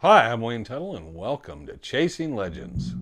Hi, I'm Wayne Tuttle, and welcome to Chasing Legends.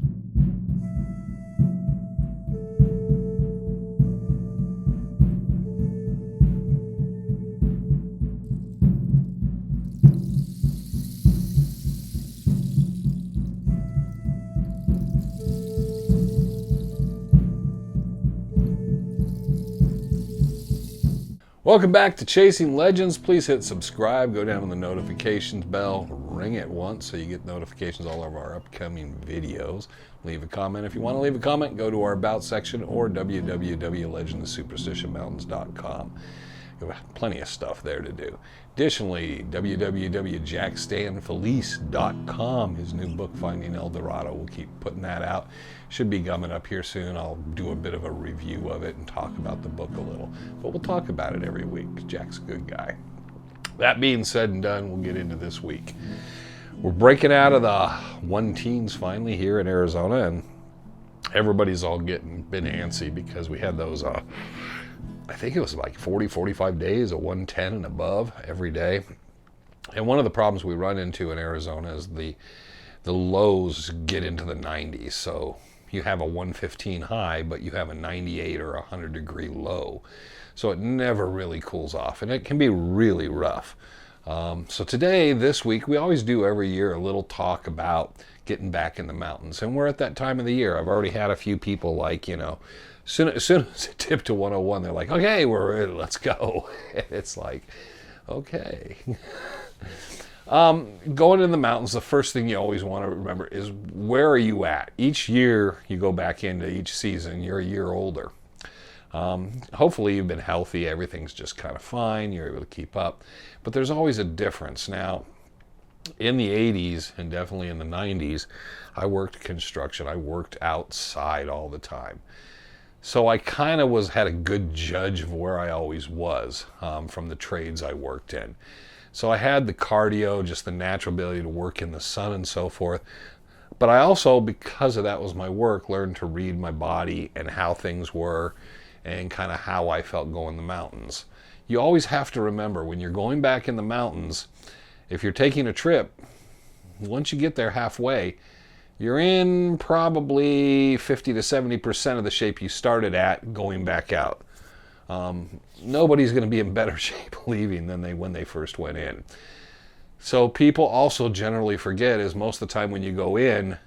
Welcome back to Chasing Legends. Please hit subscribe, go down on the notifications bell, ring it once so you get notifications all of our upcoming videos. Leave a comment if you want to leave a comment. Go to our About section or www.legendsofsuperstitionmountains.com. We have plenty of stuff there to do. Additionally, www.jackstanfelice.com, his new book, Finding El Dorado. We'll keep putting that out. Should be coming up here soon. I'll do a bit of a review of it and talk about the book a little. But we'll talk about it every week. Jack's a good guy. That being said and done, we'll get into this week. We're breaking out of the one teens finally here in Arizona, and everybody's all been antsy because we had those I think it was like 45 days of 110 and above every day. And one of the problems we run into in Arizona is the lows get into the 90s. So you have a 115 high, but you have a 98 or 100 degree low. So it never really cools off, and it can be really rough. So today, this week, we always do every year a little talk about getting back in the mountains. And we're at that time of the year. I've already had a few people like, as soon as it tipped to 101, they're like, okay, we're ready, let's go. It's like, okay. Going in the mountains, the first thing you always want to remember is, where are you at? Each year you go back into each season, you're a year older. Hopefully you've been healthy, everything's just kind of fine, you're able to keep up. But there's always a difference. Now, in the 80s and definitely in the 90s, I worked construction. I worked outside all the time. So I kind of had a good judge of where I always was from the trades I worked in. So I had the cardio, just the natural ability to work in the sun and so forth. But I also, because of that was my work, learned to read my body and how things were and kind of how I felt going the mountains. You always have to remember, when you're going back in the mountains, if you're taking a trip, once you get there halfway, you're in probably 50 to 70% of the shape you started at going back out. Nobody's going to be in better shape leaving than when they first went in. So people also generally forget is most of the time when you go in,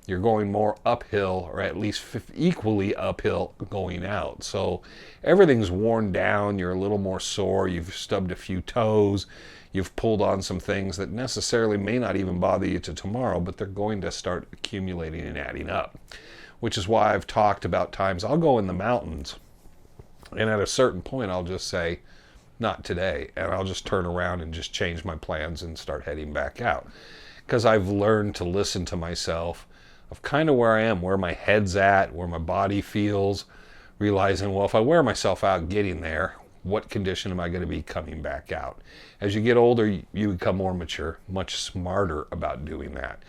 you're going more uphill, or at least equally uphill going out. So everything's worn down, you're a little more sore, you've stubbed a few toes, you've pulled on some things that necessarily may not even bother you to tomorrow, but they're going to start accumulating and adding up. Which is why I've talked about times I'll go in the mountains, and at a certain point I'll just say, not today, and I'll just turn around and just change my plans and start heading back out. Because I've learned to listen to myself of kind of where I am, where my head's at, where my body feels, realizing, well, if I wear myself out getting there, what condition am I going to be coming back out? As you get older, you become more mature, much smarter about doing that.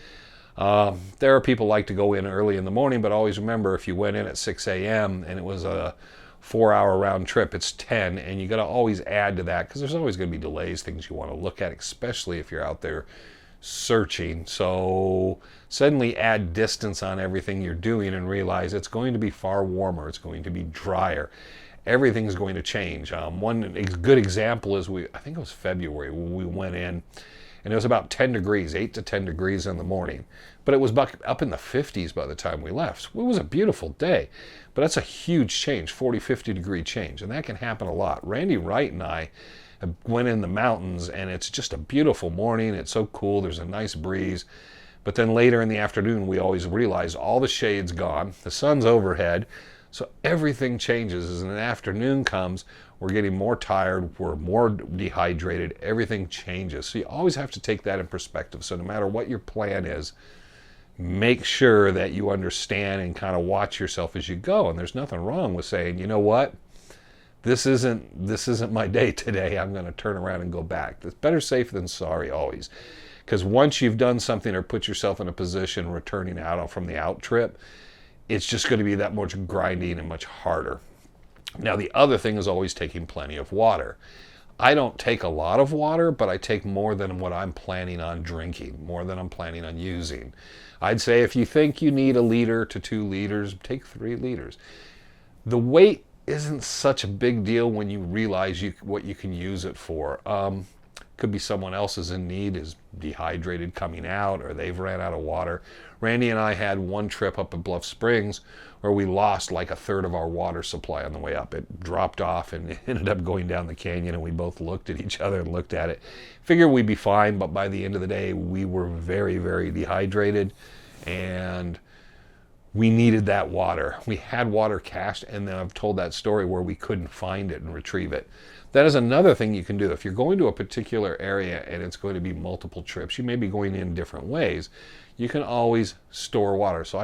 There are people like to go in early in the morning, but always remember, if you went in at 6 a.m. and it was a 4-hour round trip, it's 10, and you got to always add to that, because there's always going to be delays, things you want to look at, especially if you're out there searching. So suddenly add distance on everything you're doing and realize it's going to be far warmer, it's going to be drier, everything's going to change. One good example is I think it was February when we went in, and it was about 10 degrees, 8 to 10 degrees in the morning, but it was up in the 50s by the time we left. It was a beautiful day, but that's a huge change, 40-50 degree change, and that can happen a lot. Randy Wright and I went in the mountains, and it's just a beautiful morning. It's so cool. There's a nice breeze. But then later in the afternoon, we always realize all the shade's gone. The sun's overhead. So everything changes. As an afternoon comes, we're getting more tired. We're more dehydrated. Everything changes. So you always have to take that in perspective. So no matter what your plan is, make sure that you understand and kind of watch yourself as you go. And there's nothing wrong with saying, you know what? This isn't my day today. I'm going to turn around and go back. It's better safe than sorry always. Because once you've done something or put yourself in a position returning out from the out trip, it's just going to be that much grinding and much harder. Now, the other thing is always taking plenty of water. I don't take a lot of water, but I take more than what I'm planning on drinking, more than I'm planning on using. I'd say if you think you need 1 to 2 liters, take 3 liters. The weight isn't such a big deal when you realize what you can use it for. Could be someone else is in need, is dehydrated coming out, or they've ran out of water. Randy and I had one trip up at Bluff Springs where we lost like 1/3 of our water supply on the way up. It dropped off and it ended up going down the canyon, and we both looked at each other and looked at it. Figured we'd be fine, but by the end of the day, we were very, very dehydrated, and we needed that water. We had water cached, and then I've told that story where we couldn't find it and retrieve it. That is another thing you can do. If you're going to a particular area and it's going to be multiple trips, you may be going in different ways, you can always store water. So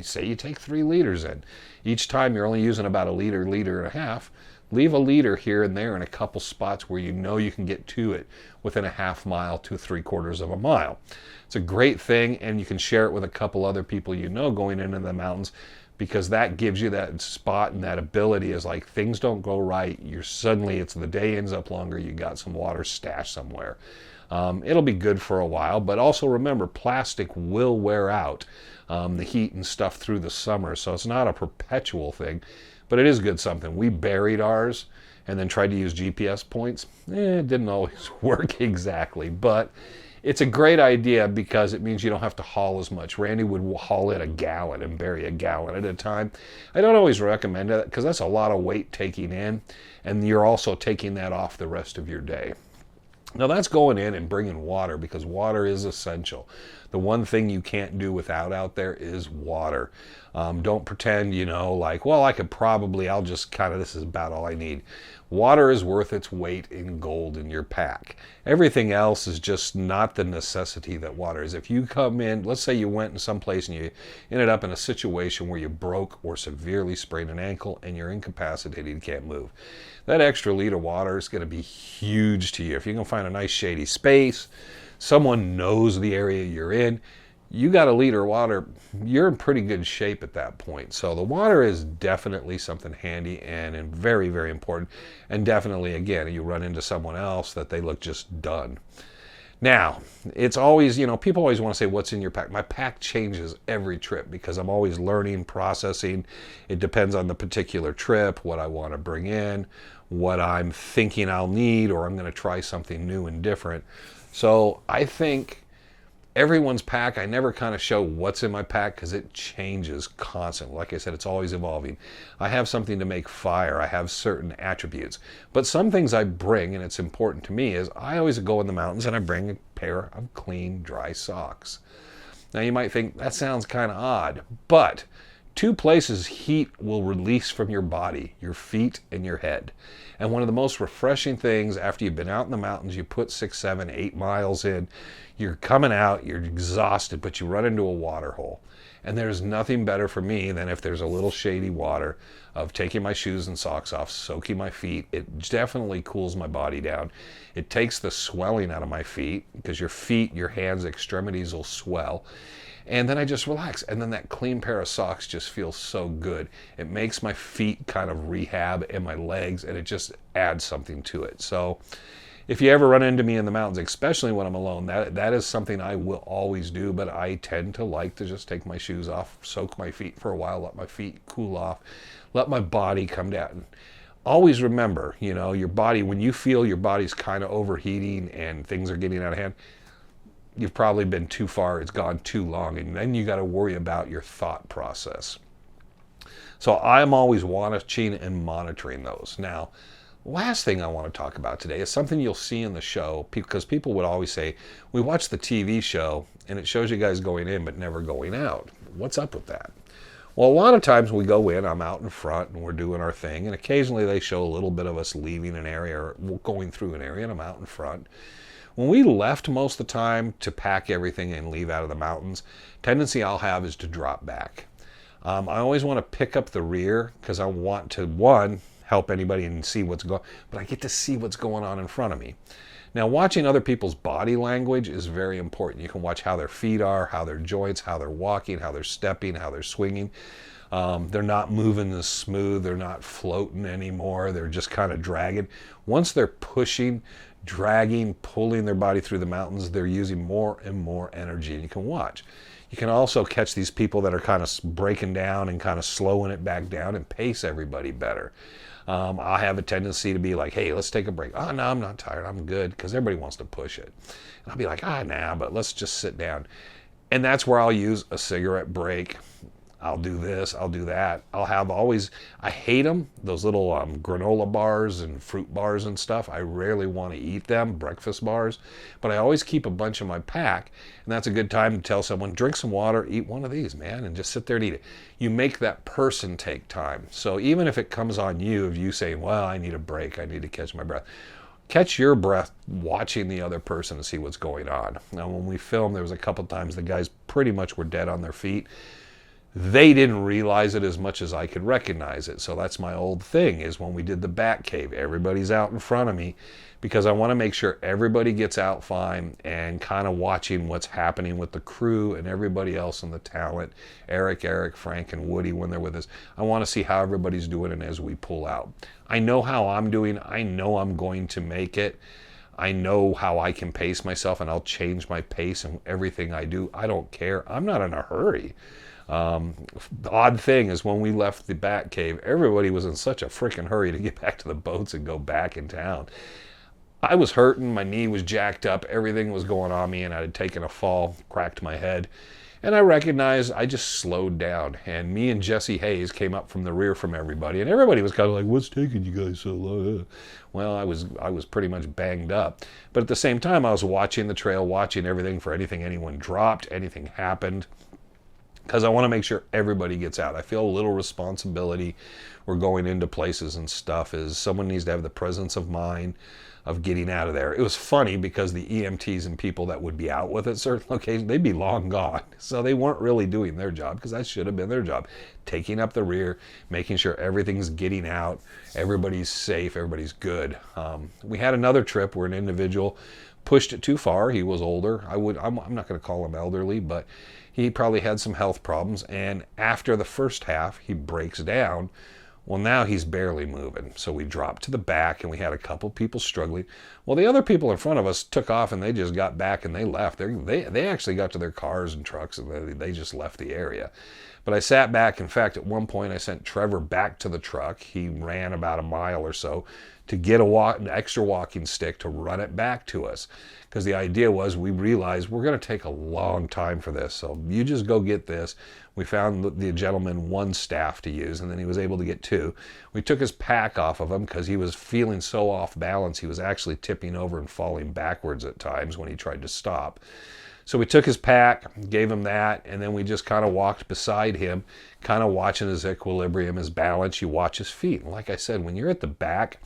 say you take 3 liters in. Each time you're only using about 1 liter, 1.5 liters. Leave 1 liter here and there in a couple spots where you know you can get to it within a half mile to 3/4 of a mile. It's a great thing, and you can share it with a couple other people you know going into the mountains, because that gives you that spot and that ability. Is like things don't go right, it's the day ends up longer, you got some water stashed somewhere. It'll be good for a while, but also remember, plastic will wear out, the heat and stuff through the summer, so it's not a perpetual thing, but it is good something. We buried ours and then tried to use GPS points. It didn't always work exactly, but it's a great idea because it means you don't have to haul as much. Randy would haul in 1 gallon and bury 1 gallon at a time. I don't always recommend it because that's a lot of weight taking in, and you're also taking that off the rest of your day. Now that's going in and bringing water, because water is essential. The one thing you can't do without out there is water. Don't pretend, like, well, this is about all I need. Water is worth its weight in gold in your pack. Everything else is just not the necessity that water is. If you come in, let's say you went in some place and you ended up in a situation where you broke or severely sprained an ankle and you're incapacitated, you can't move. That extra liter of water is going to be huge to you. If you can find a nice shady space, someone knows the area you're in, you got 1 liter of water, you're in pretty good shape at that point. So the water is definitely something handy and very, very important. And definitely, again, you run into someone else that they look just done. Now, it's always, people always want to say, what's in your pack? My pack changes every trip because I'm always learning, processing. It depends on the particular trip, what I want to bring in, what I'm thinking I'll need, or I'm going to try something new and different. So I think everyone's pack, I never kind of show what's in my pack because it changes constantly. Like I said, it's always evolving. I have something to make fire. I have certain attributes. But some things I bring, and it's important to me, is I always go in the mountains and I bring a pair of clean, dry socks. Now you might think that sounds kind of odd, but 2 places heat will release from your body: your feet and your head. And one of the most refreshing things after you've been out in the mountains, you put 6, 7, 8 miles in, you're coming out, you're exhausted, but you run into a water hole. And there's nothing better for me than if there's a little shady water, of taking my shoes and socks off, soaking my feet. It definitely cools my body down. It takes the swelling out of my feet, because your feet, your hands, extremities will swell. And then I just relax. And then that clean pair of socks just feels so good. It makes my feet kind of rehab and my legs, and it just adds something to it. So if you ever run into me in the mountains, especially when I'm alone, that is something I will always do, but I tend to like to just take my shoes off, soak my feet for a while, let my feet cool off, let my body come down. Always remember, your body, when you feel your body's kind of overheating and things are getting out of hand, you've probably been too far, it's gone too long, and then you got to worry about your thought process. So I'm always watching and monitoring those. Now, last thing I want to talk about today is something you'll see in the show, because people would always say, we watch the TV show and it shows you guys going in but never going out. What's up with that? Well, a lot of times we go in, I'm out in front and we're doing our thing, and occasionally they show a little bit of us leaving an area or going through an area, and I'm out in front. When we left most of the time to pack everything and leave out of the mountains, tendency I'll have is to drop back. I always want to pick up the rear because I want to, one, help anybody and see what's going on, but I get to see what's going on in front of me. Now, watching other people's body language is very important. You can watch how their feet are, how their joints, how they're walking, how they're stepping, how they're swinging. They're not moving as smooth. They're not floating anymore. They're just kind of dragging. Once they're pushing, dragging, pulling their body through the mountains, they're using more and more energy. And you can watch. You can also catch these people that are kind of breaking down and kind of slowing it back down and pace everybody better. I have a tendency to be like, hey, let's take a break. Oh, no, I'm not tired. I'm good, because everybody wants to push it. And I'll be like, nah, but let's just sit down. And that's where I'll use a cigarette break. I'll do this, I'll do that. I hate them, those little granola bars and fruit bars and stuff. I rarely want to eat them, breakfast bars, but I always keep a bunch in my pack, and that's a good time to tell someone, drink some water, eat one of these, man, and just sit there and eat it. You make that person take time. So even if it comes on you, of you saying, well, I need a break, I need to catch my breath, catch your breath watching the other person and see what's going on. Now, when we filmed, there was a couple times the guys pretty much were dead on their feet. They didn't realize it as much as I could recognize it. So that's my old thing, is when we did the bat cave, everybody's out in front of me, because I want to make sure everybody gets out fine, and kind of watching what's happening with the crew and everybody else in the talent, Eric, Frank, and Woody when they're with us. I want to see how everybody's doing, and as we pull out. I know how I'm doing. I know I'm going to make it. I know how I can pace myself, and I'll change my pace in everything I do. I don't care. I'm not in a hurry. The odd thing is, when we left the bat cave, everybody was in such a freaking hurry to get back to the boats and go back in town. I was hurting, my knee was jacked up, everything was going on me, and I had taken a fall, cracked my head, and I recognized I just slowed down. And me and Jesse Hayes came up from the rear from everybody, and everybody was kind of like, what's taking you guys so long? Well, I was pretty much banged up, but at the same time I was watching the trail, watching everything for anything anyone dropped, anything happened, because I want to make sure everybody gets out. I feel a little responsibility. We're going into places and stuff, is someone needs to have the presence of mind of getting out of there. It was funny, because the EMTs and people that would be out with at certain locations, they'd be long gone. So they weren't really doing their job, because that should have been their job. Taking up the rear, making sure everything's getting out, everybody's safe, everybody's good. We had another trip where an individual pushed it too far. He was older. I'm not going to call him elderly, but he probably had some health problems, and after the first half, he breaks down. Well, now he's barely moving. So we dropped to the back, and we had a couple people struggling. Well, the other people in front of us took off, and they just got back and they left. They actually got to their cars and trucks, and they just left the area. But I sat back. In fact, at one point, I sent Trevor back to the truck. He ran about a mile or so to get an extra walking stick to run it back to us. Because the idea was, we realized we're going to take a long time for this. So you just go get this. We found the gentleman one staff to use, and then he was able to get two. We took his pack off of him because he was feeling so off balance. He was actually tipping over and falling backwards at times when he tried to stop. So we took his pack, gave him that, and then we just kind of walked beside him, kind of watching his equilibrium, his balance. You watch his feet. And like I said, when you're at the back,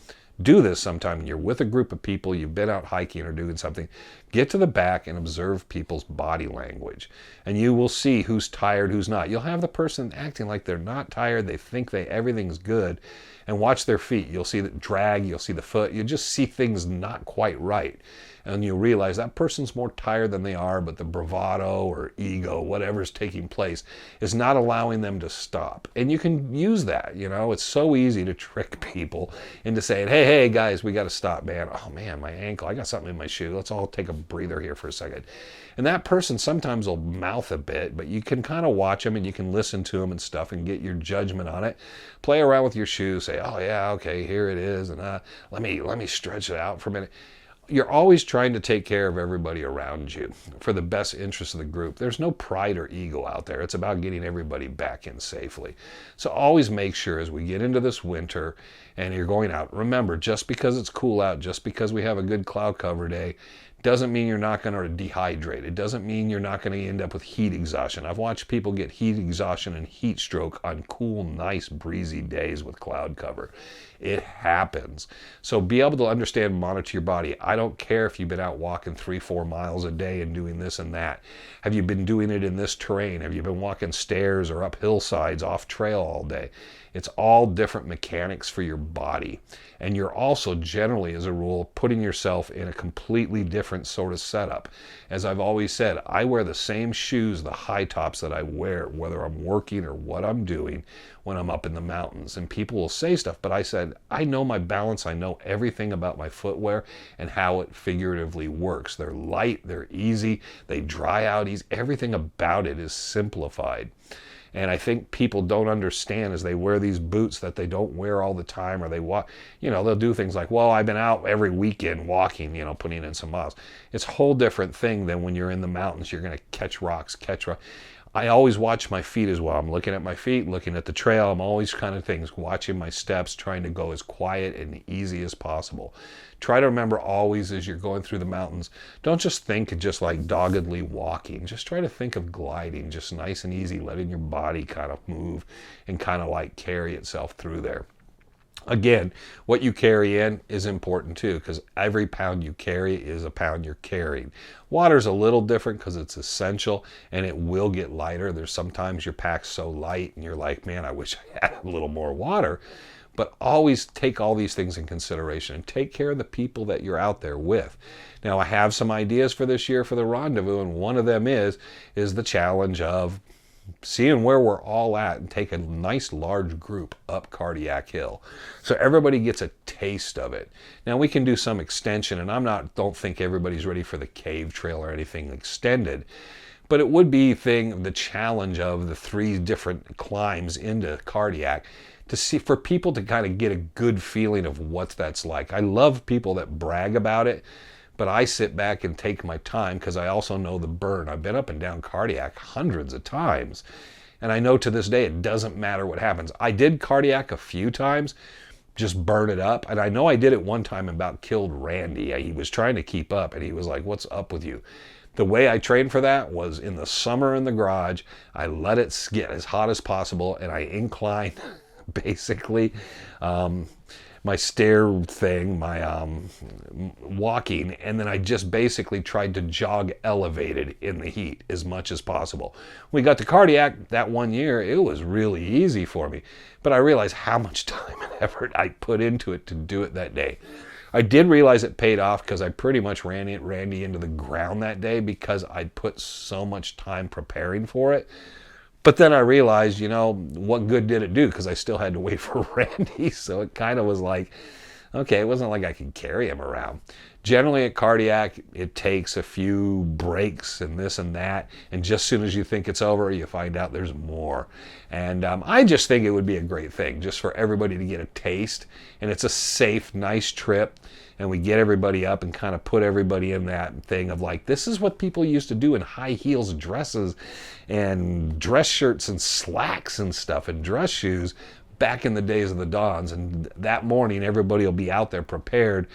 do this sometime. When you're with a group of people, you've been out hiking or doing something, get to the back and observe people's body language. And you will see who's tired, who's not. You'll have the person acting like they're not tired. They think everything's good. And watch their feet. You'll see the drag. You'll see the foot. You just see things not quite right. And you realize that person's more tired than they are, but the bravado or ego, whatever's taking place, is not allowing them to stop. And you can use that, It's so easy to trick people into saying, hey, guys, we got to stop, man. Oh, man, my ankle. I got something in my shoe. Let's all take a breather here for a second. And that person sometimes will mouth a bit, but you can kind of watch them and you can listen to them and stuff and get your judgment on it. Play around with your shoe. Say, oh, yeah, okay, here it is. And let me stretch it out for a minute. You're always trying to take care of everybody around you for the best interest of the group. There's no pride or ego out there. It's about getting everybody back in safely. So always make sure, as we get into this winter and you're going out, remember, just because it's cool out, just because we have a good cloud cover day, doesn't mean you're not going to dehydrate. It doesn't mean you're not going to end up with heat exhaustion. I've watched people get heat exhaustion and heat stroke on cool, nice, breezy days with cloud cover. It happens. So be able to understand and monitor your body. I don't care if you've been out walking 3-4 miles a day and doing this and that. Have you been doing it in this terrain? Have you been walking stairs or up hillsides off trail all day? It's all different mechanics for your body. And you're also generally, as a rule, putting yourself in a completely different sort of setup. As I've always said, I wear the same shoes, the high tops that I wear, whether I'm working or what I'm doing when I'm up in the mountains. And people will say stuff, but I said, I know my balance. I know everything about my footwear and how it figuratively works. They're light, they're easy, they dry out easy. Everything about it is simplified. And I think people don't understand as they wear these boots that they don't wear all the time, or they walk, they'll do things like, well, I've been out every weekend walking, putting in some miles. It's a whole different thing than when you're in the mountains. You're going to catch rocks. I always watch my feet as well. I'm looking at my feet, looking at the trail. I'm always kind of things, watching my steps, trying to go as quiet and easy as possible. Try to remember always as you're going through the mountains, don't just think of just like doggedly walking. Just try to think of gliding, just nice and easy, letting your body kind of move and kind of like carry itself through there. Again, what you carry in is important too, because every pound you carry is a pound you're carrying. Water's a little different because it's essential and it will get lighter. There's sometimes your pack's so light and you're like, man, I wish I had a little more water. But always take all these things in consideration and take care of the people that you're out there with. Now, I have some ideas for this year for the Rendezvous, and one of them is the challenge of seeing where we're all at and take a nice large group up Cardiac Hill. So everybody gets a taste of it. Now we can do some extension, and don't think everybody's ready for the cave trail or anything extended, but it would be the challenge of the 3 different climbs into Cardiac to see, for people to kind of get a good feeling of what that's like. I love people that brag about it, but I sit back and take my time because I also know the burn. I've been up and down Cardiac hundreds of times, and I know to this day it doesn't matter what happens. I did Cardiac a few times, just burn it up, and I know I did it one time and about killed Randy. He was trying to keep up, and he was like, what's up with you? The way I trained for that was in the summer in the garage. I let it get as hot as possible, and I inclined basically my stair thing, my walking, and then I just basically tried to jog elevated in the heat as much as possible. When we got to Cardiac that one year, it was really easy for me, but I realized how much time and effort I put into it to do it that day. I did realize it paid off because I pretty much ran Randy into the ground that day because I'd put so much time preparing for it. But then I realized, what good did it do? Because I still had to wait for Randy. So it kind of was like, okay, it wasn't like I could carry him around. Generally at Cardiac, it takes a few breaks and this and that. And just as soon as you think it's over, you find out there's more. And I just think it would be a great thing just for everybody to get a taste. And it's a safe, nice trip. And we get everybody up and kind of put everybody in that thing of like, this is what people used to do in high heels dresses and dress shirts and slacks and stuff and dress shoes back in the days of the Dons. And that morning, everybody will be out there prepared.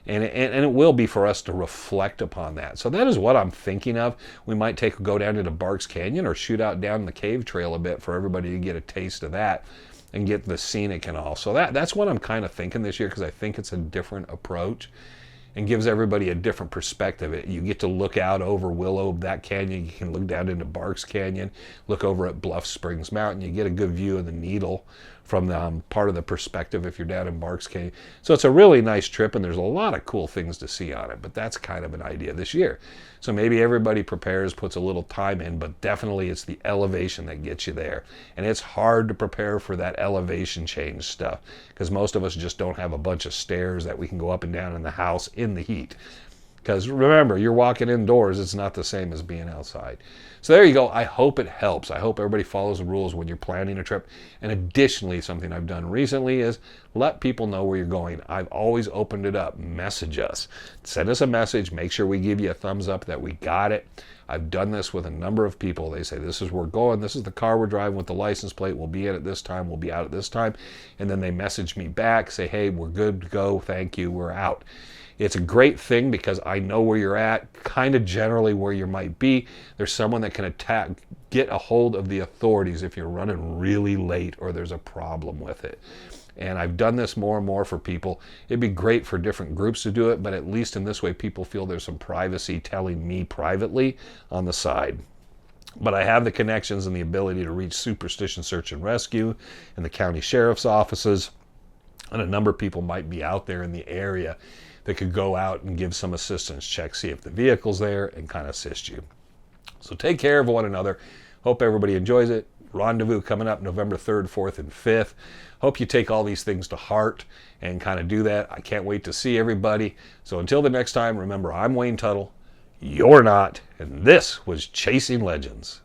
And it will be for us to reflect upon that. So that is what I'm thinking of. We might go down into Barks Canyon or shoot out down the cave trail a bit for everybody to get a taste of that and get the scenic and all. So that's what I'm kind of thinking this year, because I think it's a different approach and gives everybody a different perspective. You get to look out over Willow, that canyon. You can look down into Barks Canyon, look over at Bluff Springs Mountain. You get a good view of the Needle from the part of the perspective if you're down in Barks Canyon. So it's a really nice trip, and there's a lot of cool things to see on it, but that's kind of an idea this year. So maybe everybody prepares, puts a little time in, but definitely it's the elevation that gets you there. And it's hard to prepare for that elevation change stuff because most of us just don't have a bunch of stairs that we can go up and down in the house in the heat. Because remember, you're walking indoors. It's not the same as being outside. So there you go. I hope it helps. I hope everybody follows the rules when you're planning a trip. And additionally, something I've done recently is let people know where you're going. I've always opened it up. Message us. Send us a message. Make sure we give you a thumbs up that we got it. I've done this with a number of people. They say, this is where we're going. This is the car we're driving with the license plate. We'll be in at this time. We'll be out at this time. And then they message me back, say, hey, we're good to go. Thank you. We're out. It's a great thing because I know where you're at, kind of generally where you might be. There's someone that can get a hold of the authorities if you're running really late or there's a problem with it. And I've done this more and more for people. It'd be great for different groups to do it, but at least in this way, people feel there's some privacy telling me privately on the side. But I have the connections and the ability to reach Superstition Search and Rescue and the county sheriff's offices. And a number of people might be out there in the area that could go out and give some assistance, check, see if the vehicle's there, and kind of assist you. So take care of one another. Hope everybody enjoys it. Rendezvous coming up November 3rd, 4th, and 5th. Hope you take all these things to heart and kind of do that. I can't wait to see everybody. So until the next time, remember, I'm Wayne Tuttle. You're not. And this was Chasing Legends.